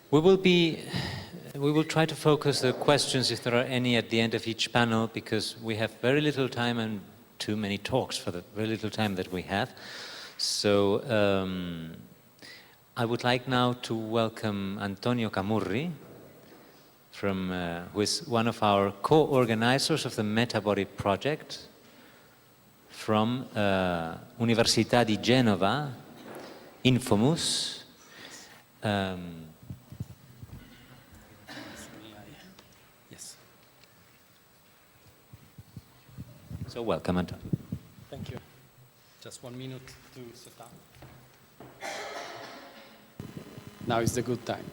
We will try to focus the questions, if there are any, at the end of each panel, because we have very little time and too many talks for the very little time that we have. So I would like now to welcome Antonio Camurri, who is one of our co-organizers of the Metabody project from Università di Genova, InfoMus. Yes. So welcome, Antonio. Thank you. Just 1 minute to sit down. Now is the good time.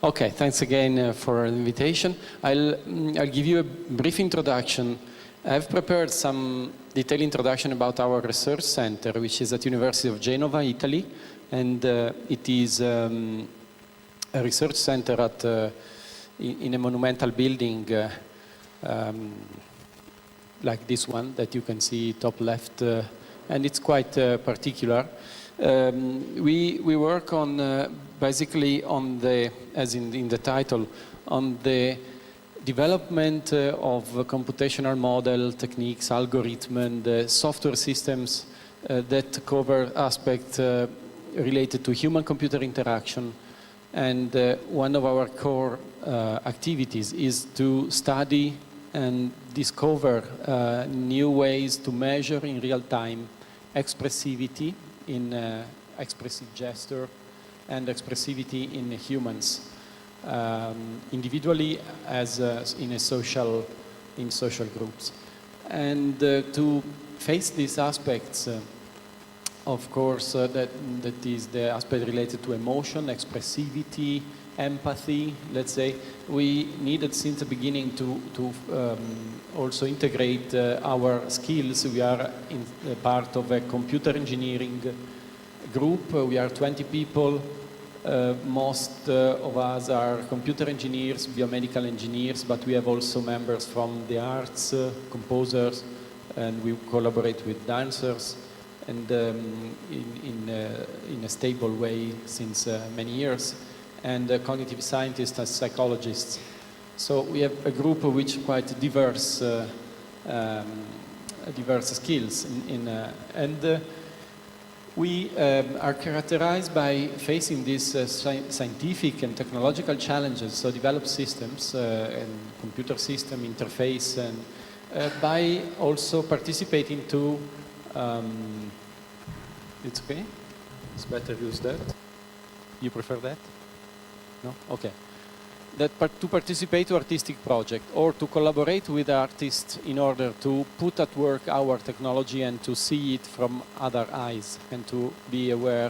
Okay, thanks again for the invitation. I'll give you a brief introduction. I've prepared some detailed introduction about our research center, which is at University of Genova, Italy, and it is a research center in a monumental building like this one that you can see top left, and it's quite particular. We work on basically on the, as in the title, on the development of computational model techniques, algorithm, and software systems that cover aspects related to human-computer interaction. And one of our core activities is to study and discover new ways to measure in real time expressivity in expressive gesture and expressivity in humans, individually as in social groups. And to face these aspects, of course, that is the aspect related to emotion, expressivity, empathy, let's say, we needed since the beginning to also integrate our skills. We are part of a computer engineering group. We are 20 people. Most of us are computer engineers, biomedical engineers, but we have also members from the arts, composers, and we collaborate with dancers, and in a stable way since many years, and cognitive scientists and psychologists. So we have a group which quite diverse skills, and we are characterized by facing these scientific and technological challenges, so develop systems and computer system interface, and by also participating to, it's okay? It's better use that? You prefer that? No? Okay. To participate to artistic project or to collaborate with artists in order to put at work our technology and to see it from other eyes and to be aware,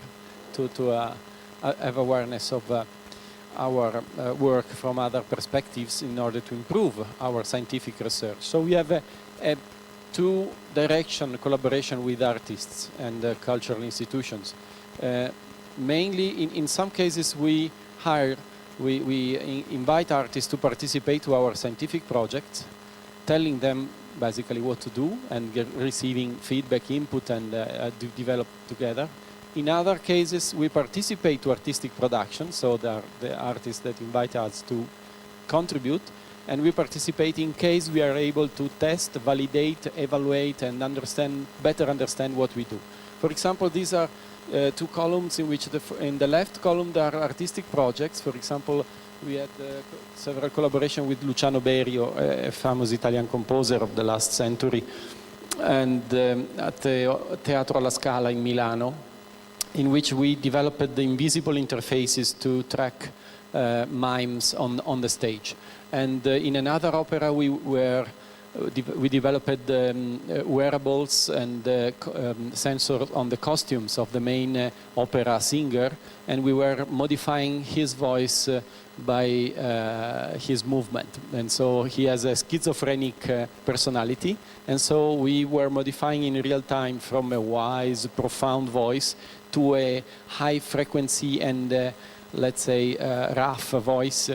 to have awareness of our work from other perspectives in order to improve our scientific research. So we have a two-direction collaboration with artists and cultural institutions. Mainly, in some cases, we invite artists to participate to our scientific projects, telling them basically what to do and receiving feedback, input, and develop together. In other cases, we participate to artistic production, so the artists that invite us to contribute, and we participate in case we are able to test, validate, evaluate, and better understand what we do. For example, these are two columns in which in the left column there are artistic projects. For example, we had several collaborations with Luciano Berio, a famous Italian composer of the last century, and at the Teatro alla Scala in Milano, in which we developed the invisible interfaces to track mimes on the stage. And in another opera we developed wearables and sensors on the costumes of the main opera singer, and we were modifying his voice by his movement. And so he has a schizophrenic personality, and so we were modifying in real time from a wise, profound voice to a high frequency and let's say rough voice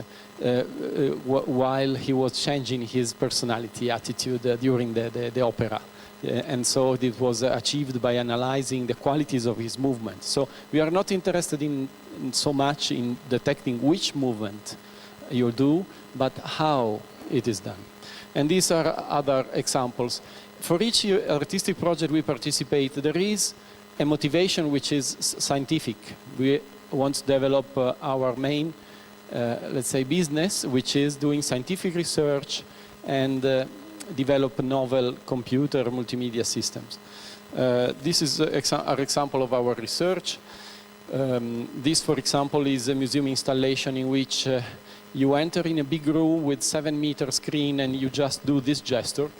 while he was changing his personality attitude during the opera. And so it was achieved by analyzing the qualities of his movement. So we are not interested in so much in detecting which movement you do, but how it is done. And these are other examples. For each artistic project we participate, there is a motivation which is scientific. We want to develop our main, let's say, business, which is doing scientific research and develop novel computer multimedia systems. This is an example of our research. This, for example, is a museum installation in which you enter in a big room with 7-meter screen and you just do this gesture.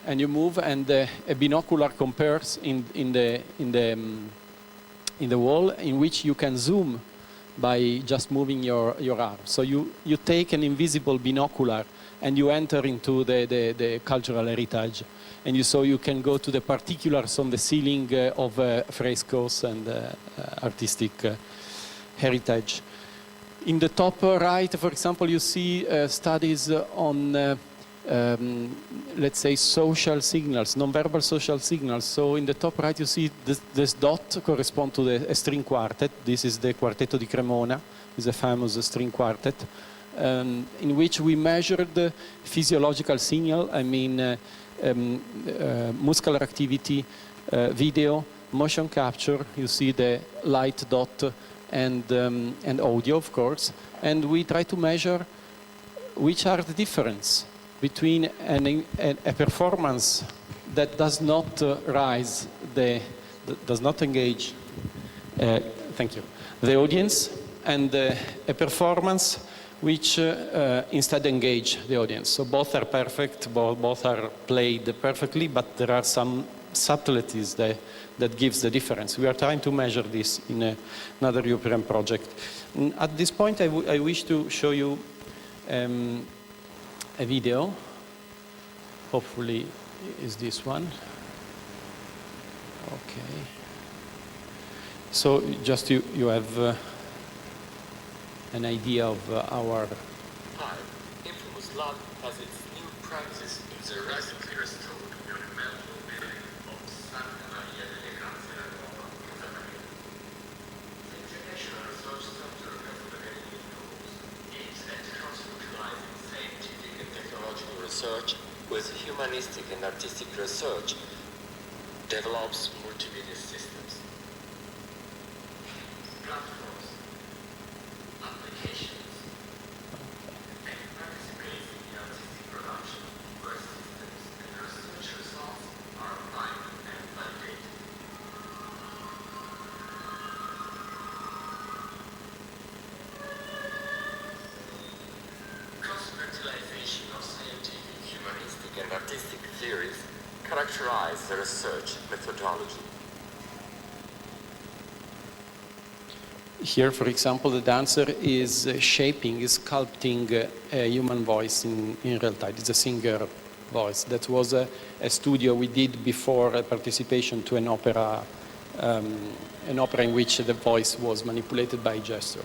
And you move, and a binocular compares in the wall, in which you can zoom by just moving your arm. So you take an invisible binocular and you enter into the cultural heritage. And so you can go to the particulars on the ceiling of frescoes and artistic heritage. In the top right, for example, you see studies on let's say social signals, non-verbal social signals. So in the top right you see this dot correspond to a string quartet. This is the Quartetto di Cremona, is a famous string quartet, in which we measured the physiological signal, I mean muscular activity, video, motion capture. You see the light dot and audio, of course. And we try to measure which are the difference between a performance that does not rise, does not engage, thank you, the audience, and a performance which instead engage the audience. So both are perfect, both are played perfectly, but there are some subtleties that gives the difference. We are trying to measure this in another European project. At this point, I wish to show you a video. Hopefully is this one. Okay. So just you have an idea of our... Hi, InfoMus Lab has its new premises in the recently restored monumental building of Santa Maria delle Grazie Casa Paganini. The International Research Center of Casa Paganini InfoMus aims at cross-fertilizing scientific and technological research with humanistic and artistic research, develops multimedia systems, platforms, applications, and participates in the artistic production where systems and research results are applied and validated. Cross-fertilization of scientific, humanistic, and artistic theories characterize the research methodology. Here, for example, the dancer is shaping, is sculpting a human voice in real time. It's a singer voice. That was a studio we did before a participation to an opera in which the voice was manipulated by gesture.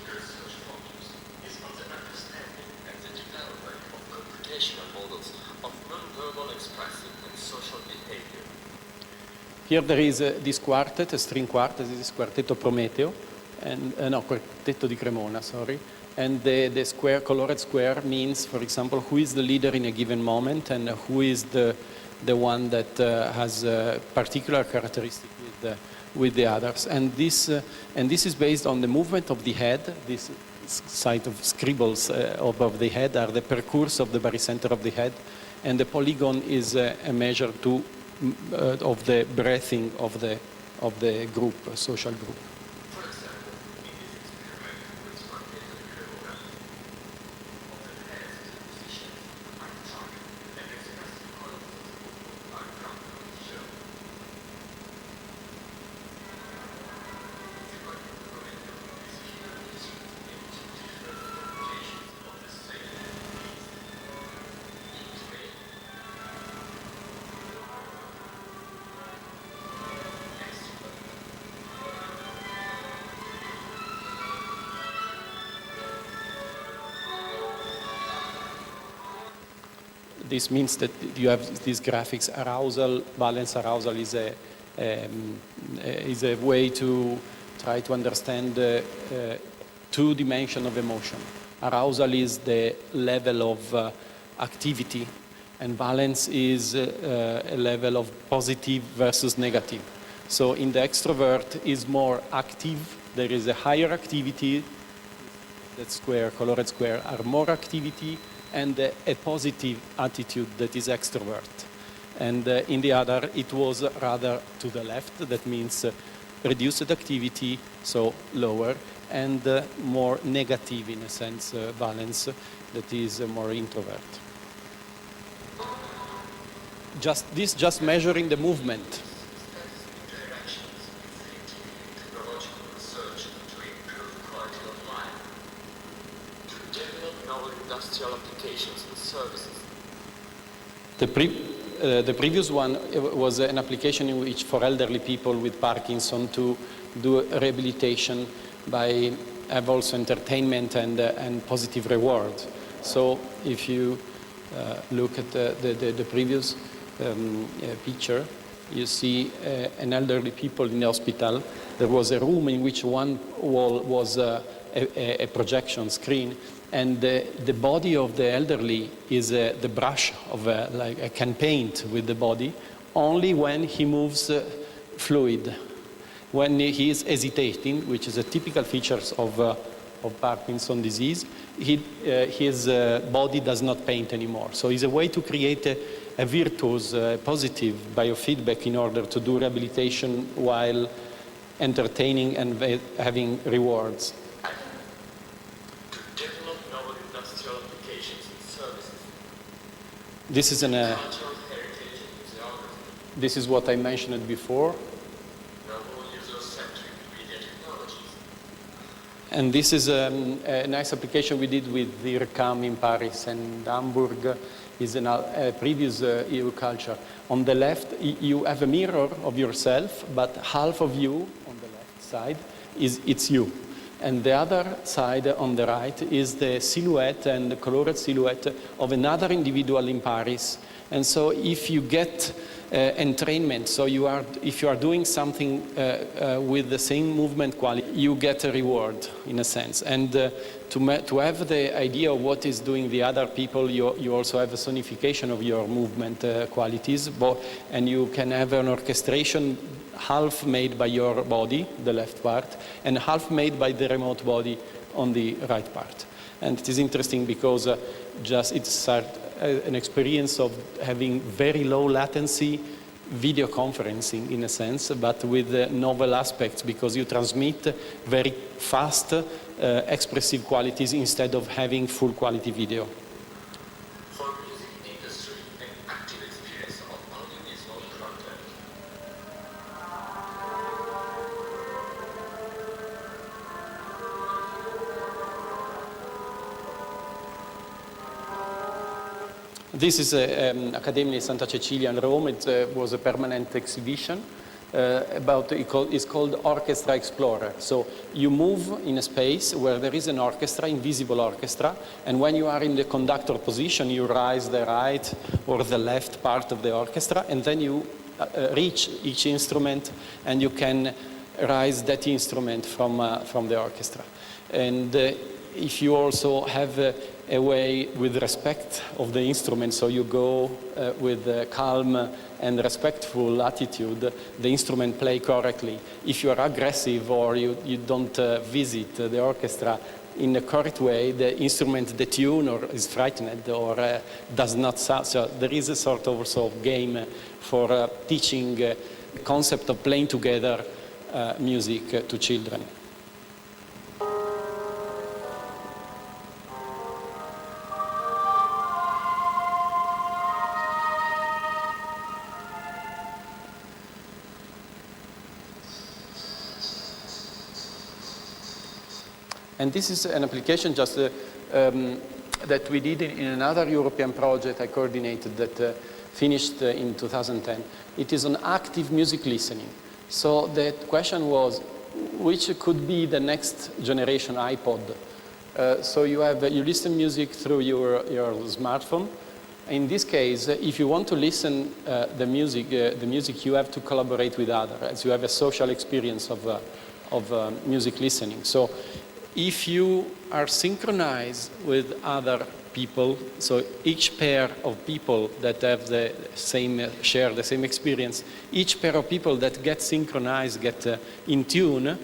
Research focus is on the understanding and the development of computational models of non-verbal expressive and social behavior. Here there is this quartet, a string quartet. This is Quartetto Prometeo, and no, Quartetto di Cremona, sorry. And the square, colored square means, for example, who is the leader in a given moment and who is the one that has a particular characteristic with the others. And this is based on the movement of the head. This side of scribbles above the head are the percourse of the barycenter of the head, and the polygon is a measure of the breathing of the group, a social group. For example, in this experiment with Quartetto di Cremona, of the heads of the musicians are charged and expressive colors of the movement are properly shown. The Quartetto Prometeo is here used in two different interpretations of the same piece. Each way, This means that you have these graphics. Arousal, balance arousal is is a way to try to understand two dimensions of emotion. Arousal is the level of activity, and valence is a level of positive versus negative. So in the extrovert is more active, there is a higher activity, that square, colored square, are more activity, and a positive attitude that is extrovert. And in the other, it was rather to the left, that means reduced activity, so lower, and more negative in a sense, valence, that is more introvert. Just measuring the movement. Industrial applications and services. The previous one was an application in which for elderly people with Parkinson to do rehabilitation by have also entertainment and positive reward. So if you look at the previous picture, you see an elderly people in the hospital. There was a room in which one wall was a projection screen, and the body of the elderly is the brush of like a can paint with the body only when he moves fluid. When he is hesitating, which is a typical feature of Parkinson's disease, his body does not paint anymore. So it's a way to create a virtuous, positive biofeedback in order to do rehabilitation while entertaining and having rewards. To develop novel industrial applications and services. This is Cultural heritage and museography. This is what I mentioned before. Novel user-centric media technologies. And this is a nice application we did with the IRCAM in Paris, and Hamburg is a previous EU culture. On the left, you have a mirror of yourself, but half of you on the left side it's you. And the other side on the right is the silhouette and the colored silhouette of another individual in Paris. And so if you get entrainment, so if you are doing something with the same movement quality, you get a reward in a sense. And to have the idea of what is doing the other people, you also have a sonification of your movement qualities, and you can have an orchestration half made by your body, the left part, and half made by the remote body on the right part. And it is interesting because it's an experience of having very low latency video conferencing in a sense, but with novel aspects because you transmit very fast expressive qualities instead of having full quality video. For music industry, an active experience of audiovisual content. This is Accademia di Santa Cecilia in Rome. It was a permanent exhibition it's called Orchestra Explorer. So you move in a space where there is an orchestra, invisible orchestra, and when you are in the conductor position, you rise the right or the left part of the orchestra, and then you reach each instrument, and you can rise that instrument from the orchestra. And if you also have a way with respect of the instrument, so you go with a calm and respectful attitude, the instrument play correctly. If you are aggressive or you don't visit the orchestra in the correct way, the instrument detune or is frightened or does not sound. So there is a sort of also game for teaching the concept of playing together music to children. And this is an application just that we did in another European project I coordinated that finished in 2010. It is on active music listening. So the question was, which could be the next generation iPod? So you listen music through your smartphone, In this case, if you want to listen the music you have to collaborate with others, as you have a social experience of music listening. So if you are synchronized with other people, so each pair of people that have share the same experience, each pair of people that get synchronized, get in tune,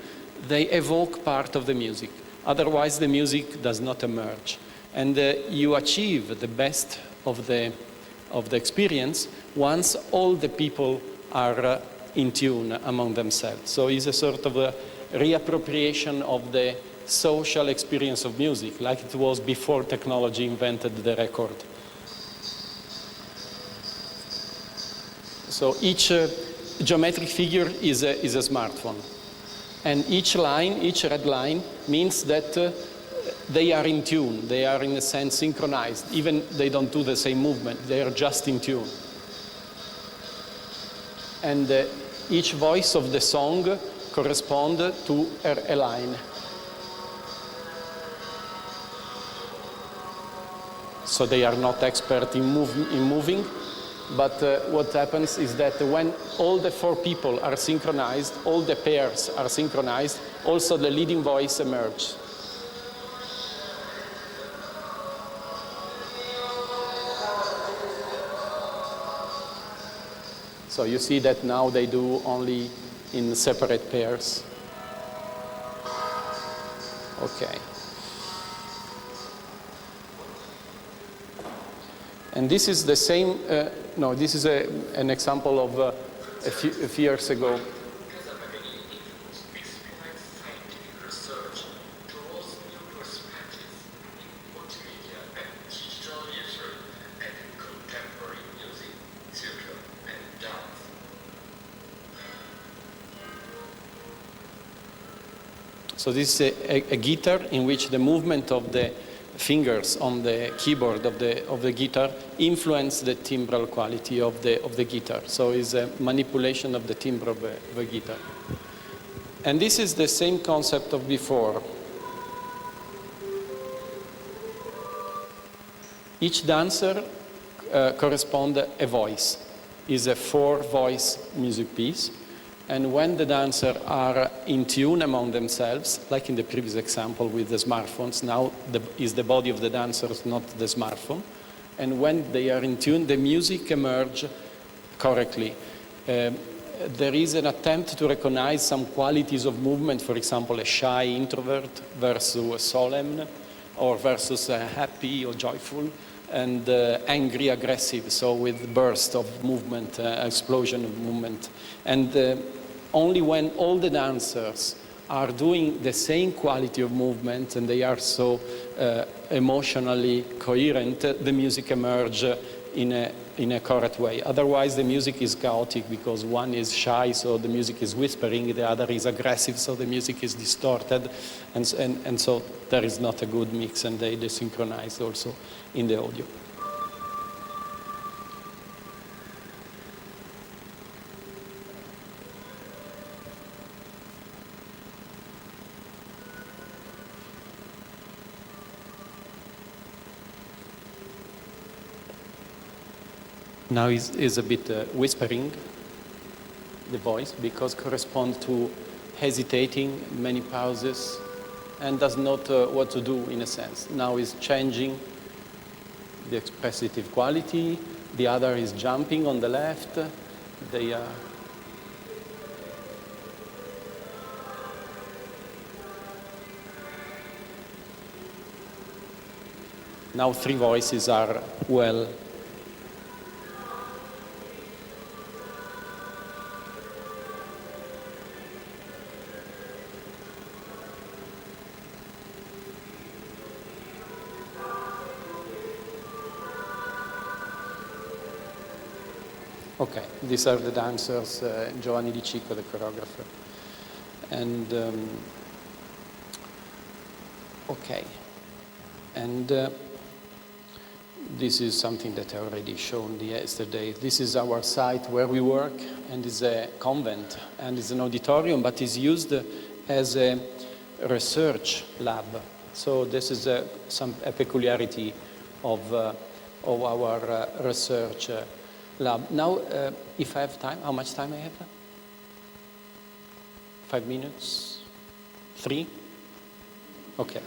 they evoke part of the music. Otherwise, the music does not emerge. And you achieve the best of the experience once all the people are in tune among themselves. So it's a sort of a reappropriation of the social experience of music, like it was before technology invented the record. So each geometric figure is a smartphone. And each red line, means that they are in tune. They are, in a sense, synchronized. Even they don't do the same movement. They are just in tune. And each voice of the song corresponds to a line. So they are not expert in moving. But what happens is that when all the four people are synchronized, all the pairs are synchronized, also the leading voice emerges. So you see that now they do only in separate pairs. Okay. And this is the same, this is an example of a few years ago. Casa Paganini InfoMus experiments scientific research towards new perspectives in multimedia and digital literature and contemporary music, theater, and dance. So this is a guitar in which the movement of the fingers on the keyboard of the guitar influence the timbral quality of the guitar. So it's a manipulation of the timbre of the guitar. And this is the same concept of before. Each dancer corresponds a voice. Is a 4-voice music piece. And when the dancers are in tune among themselves, like in the previous example with the smartphones, now is the body of the dancers, not the smartphone. And when they are in tune, the music emerges correctly. There is an attempt to recognize some qualities of movement, for example, a shy introvert versus a solemn, or versus a happy or joyful, and angry, aggressive, so with burst of movement, explosion of movement. And only when all the dancers are doing the same quality of movement and they are so emotionally coherent, the music emerges in a correct way. Otherwise, the music is chaotic because one is shy, so the music is whispering, the other is aggressive, so the music is distorted, and so there is not a good mix, and they synchronize also in the audio. Now is a bit whispering, the voice, because corresponds to hesitating, many pauses, and does not what to do in a sense. Now is changing the expressive quality, the other is jumping on the left, they are... Now 3 voices are well. Okay, these are the dancers, Giovanni Di Cicco, the choreographer. And, okay. And this is something that I already shown yesterday. This is our site where we work, and it's a convent, and it's an auditorium, but it's used as a research lab. So this is a peculiarity of of our research lab. Now, if I have time, how much time I have? 5 minutes? 3? Okay.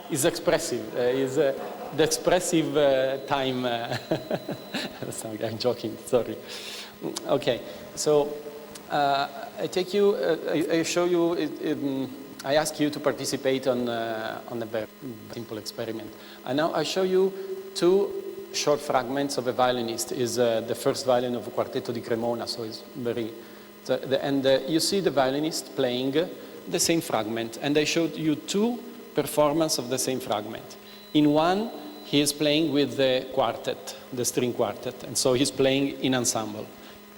It's expressive. It's the expressive time. Sorry, I'm joking. Sorry. Okay. So I take you. I show you. I ask you to participate on a very simple experiment. And now I show you 2 short fragments of a violinist. Is the first violin of a Quartetto di Cremona. So it's very. And you see the violinist playing the same fragment. And I showed you 2 performances of the same fragment. In one, he is playing with the quartet, the string quartet, and so he's playing in ensemble.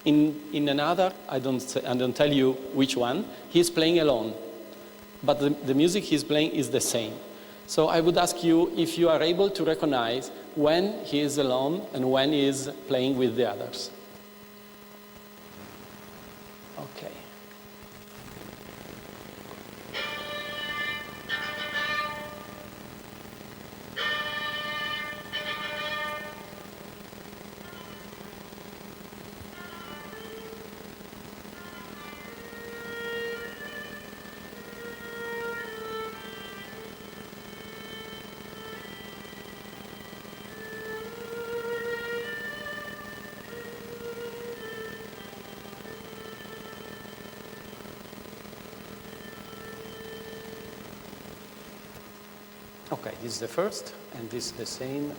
In another, I don't tell you which one, he's playing alone. But the music he's playing is the same. So I would ask you if you are able to recognize when he is alone and when he is playing with the others. Okay. Okay, this is the first, and this is the same.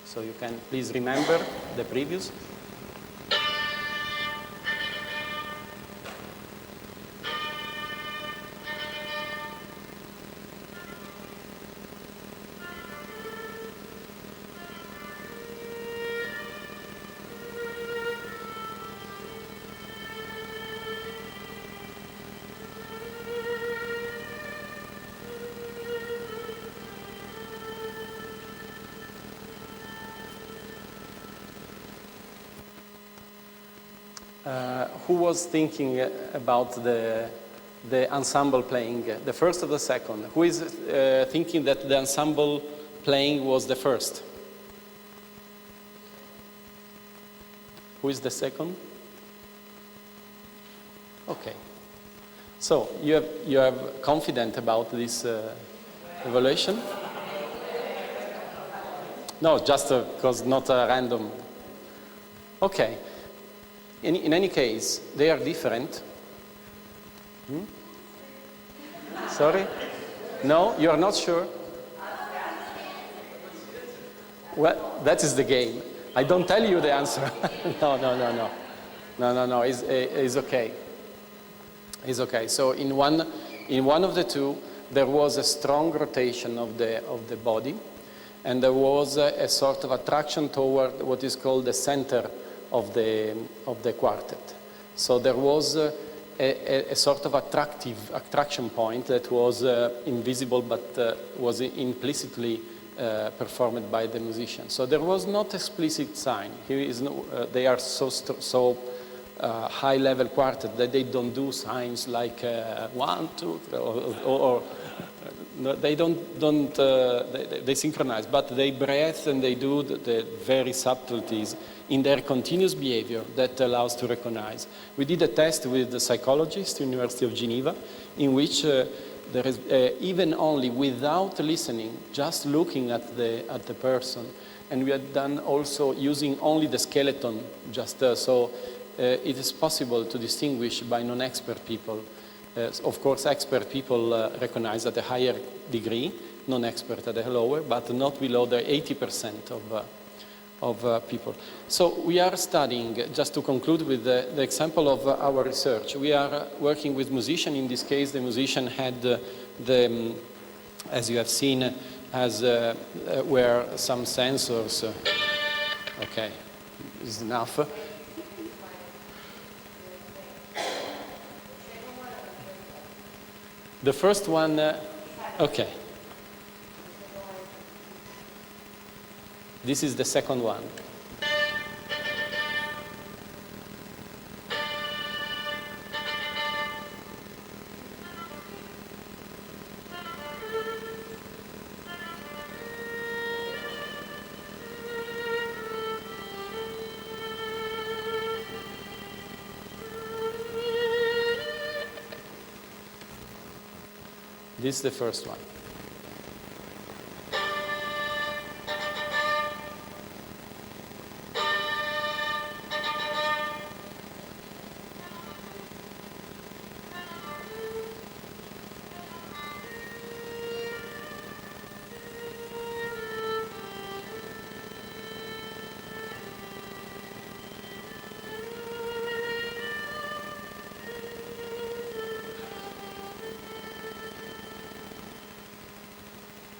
So you can please remember the previous. Who was thinking about the ensemble playing, the first or the second? Who is thinking that the ensemble playing was the first? Who is the second? Okay. So you are confident about this evaluation? No, just because not random. Okay. In any case, they are different. Sorry? No, you are not sure? Well, that is the game. I don't tell you the answer. No. It's okay. It's okay. So in one of the 2, there was a strong rotation of the body, and there was a sort of attraction toward what is called the center of the quartet. So there was a sort of attraction point that was invisible but was implicitly performed by the musician. So there was not explicit sign. Here is they are so high level quartet that they don't do signs like 1, 2, 3, or no, they they synchronize, but they breathe and they do the very subtleties in their continuous behavior that allows to recognize. We did a test with the psychologist, University of Geneva, in which there is even only without listening, just looking at the person, and we had done also using only the skeleton, just so it is possible to distinguish by non-expert people. Of course, expert people recognize at a higher degree, non-expert at a lower, but not below the 80% of people. So we are studying, just to conclude with the example of our research, we are working with musicians. In this case, the musician had as you have seen, were some sensors. Okay, is enough. The first one, okay. This is the second one. This is the first one.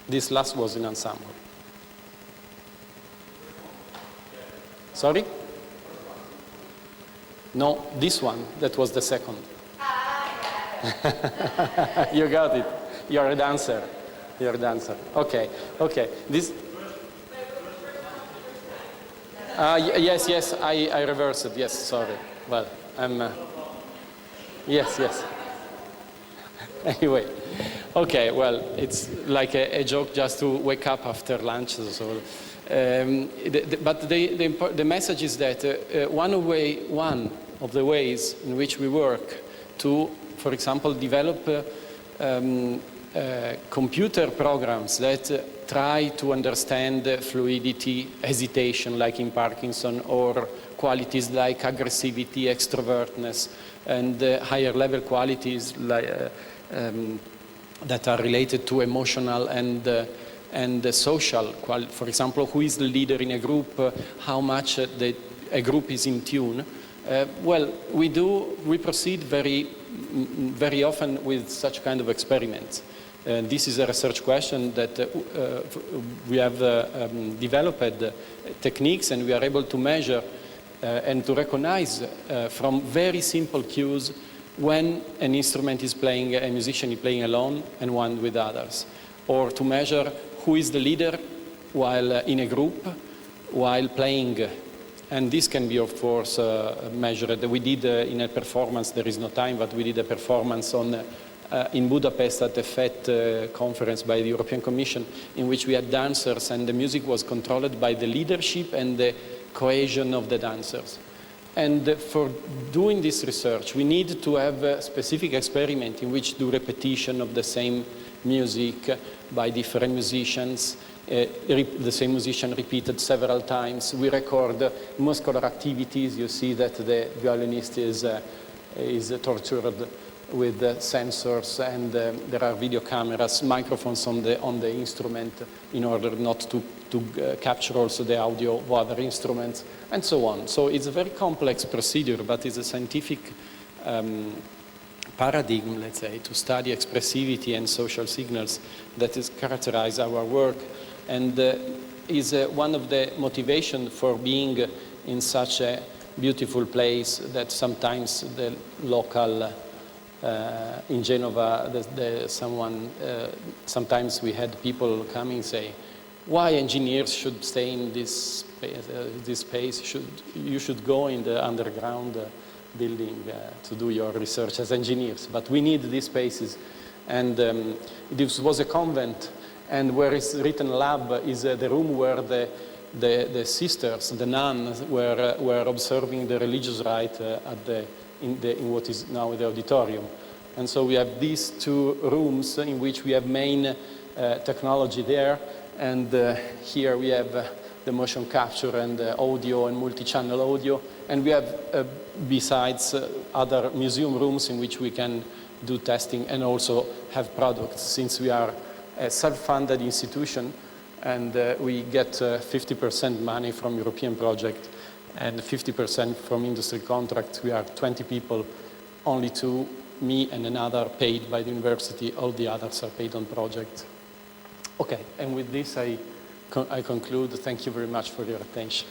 This last was in ensemble. Sorry? No, this one, that was the second. You got it. You're a dancer. You're a dancer. Okay, okay. This. Yes, I reversed it. Yes, sorry. Well, I'm. Yes. Anyway. Okay, well, it's like a joke just to wake up after lunch. So, but the message is that one of the ways in which we work to, for example, develop computer programs that try to understand fluidity, hesitation, like in Parkinson, or qualities like aggressivity, extrovertness, and higher level qualities like that are related to emotional and social. For example, who is the leader in a group, how much a group is in tune. Well, we proceed very often with such kind of experiments. This is a research question that we have developed techniques, and we are able to measure and to recognize from very simple cues when an instrument is playing, a musician is playing alone and one with others, or to measure who is the leader while in a group while playing. And this can be, of course, measured. We did in a performance, there is no time, but we did a performance in Budapest at the FET conference by the European Commission, in which we had dancers, and the music was controlled by the leadership and the cohesion of the dancers. And for doing this research, we need to have a specific experiment in which do repetition of the same music by different musicians, the same musician repeated several times. We record muscular activities. You see that the violinist is tortured with sensors, and there are video cameras, microphones on the instrument in order not to capture also the audio of other instruments, and so on. So it's a very complex procedure, but it's a scientific paradigm, let's say, to study expressivity and social signals that is characterize our work, and is one of the motivation for being in such a beautiful place that sometimes the local in Genova, sometimes we had people coming say, why engineers should stay in this space? You should go in the underground building to do your research as engineers. But we need these spaces. And this was a convent, and where is written lab is the room where the sisters, the nuns, were observing the religious rite in what is now the auditorium. And so we have these two rooms in which we have main technology there, and here we have the motion capture and audio and multi-channel audio, and we have besides other museum rooms in which we can do testing and also have products, since we are a self-funded institution, and we get 50% money from European project and 50% from industry contracts. We are 20 people, only two, me and another paid by the university. All the others are paid on projects. Okay, and with this I conclude. Thank you very much for your attention.